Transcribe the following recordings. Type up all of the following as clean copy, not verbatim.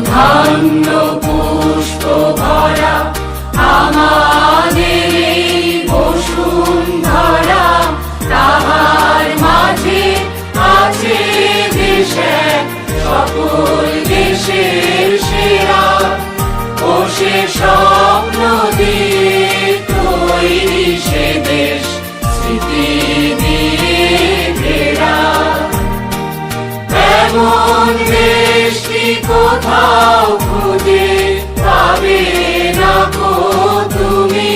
ধন্য পুষ্প ভরা আমাদের এই বসুন্ধরা, তাহার মাঝে আছে দেশ এক, সকল দেশের সেরা। ও সে স্বপ্ন দিয়ে তৈরি সে দেশ, স্মৃতি দিয়ে ঘেরা। এমন দেশটি কোথাও খুঁজে পাবে না গো তুমি,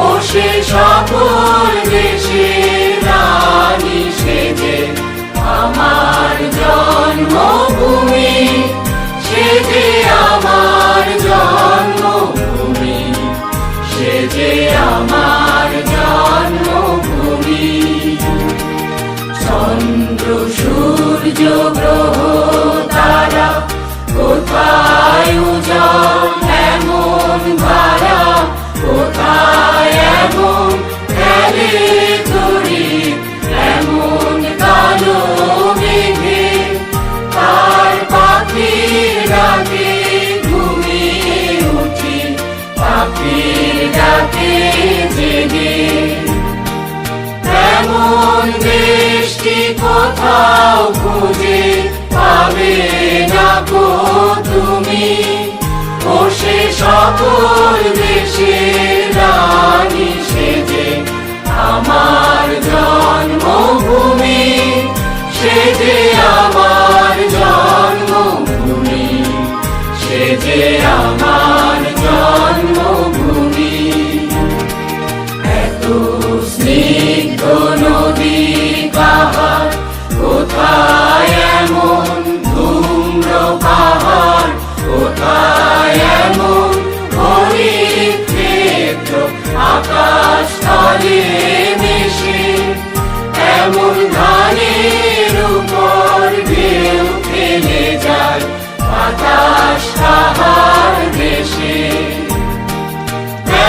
ও সে সকল দেশের রানী সেজে আমার জন্মভূমি, সে যে আমার জন্মভূমি, সে যে আমার জন্মভূমি। চন্দ্র সূর্য গ্রহ তারা কোথায় উজ্জ্বল এমন ধারা, কোথায় এমন খেলে তরি এমন কালো মেঘে, তার পাখির ডাকে ঘুমিয়ে উঠি, পাখির ডাকে জেগে। এমন দেশটি কোথাও খুঁজে পাবে না গো তুমি, ও সে সকল দেশের রানী সেজে আমার জন্মভূমি, সে যে আমার জন্মভূমি, সে যে আমার জন্মভূমি। এত স্নিগ্ধ নদী পাহাড়, কোথায় এমন ধূম্র পাহাড়, কোথায় এমন হরিত ক্ষেত্র আকাশ তলে মিশে, এমন ধানের উপর ঢেউ খেলে যায় বাতাস তাহার দেশে।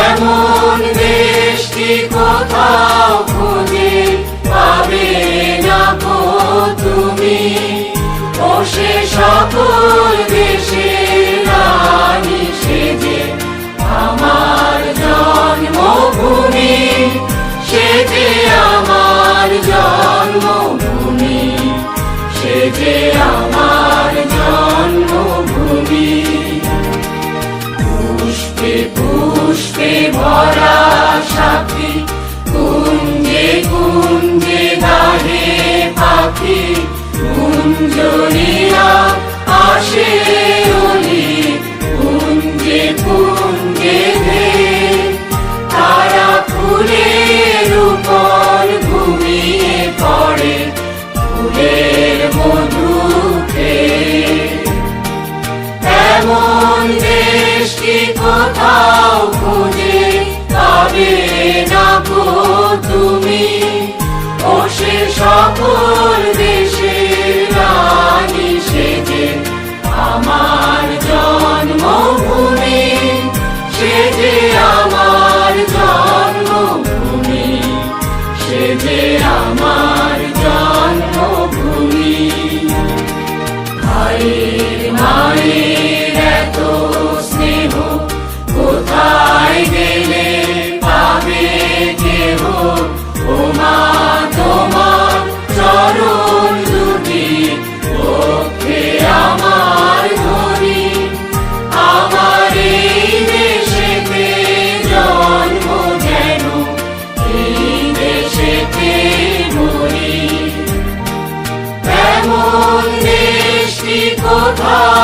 এমন দেশটি কোথাও খুঁজে পাবে না গো তুমি, ও সে সকল দেশের রানী সেজে আমার জন্মভূমি, সে যে আমার জন্মভূমি, সে যে আমার জন্মভূমি। পুষ্পে পুষ্পে ভরা সাথী, কুঞ্জে কুঞ্জে গাহে পাখি, কুঞ্জরিয়া আসে অলি, কুঞ্জে কুঞ্জে ধে, তারা ফুলের উপর ঘুমিয়ে পড়ে, ফুলের মধু খেয়ে। এমন দেশটি কোথাও খুঁজে পাবে না গো তুমি, ও সে সকল দেশের রানী সেজে আমার জন্মভূমি, সে যে আমার জন্মভূমি, সে যে আমার জন্মভূমি। ভাইয়ের মায়ের এত স্নেহ কোথায় গেলে পাবে কেহ, ও মা তোমার চরণ দুটি পক্ষে আমার ধরি, আমার এই দেশেতে জন্ম যেন এই দেশেতে মরি। এমন দেশটি কোথায়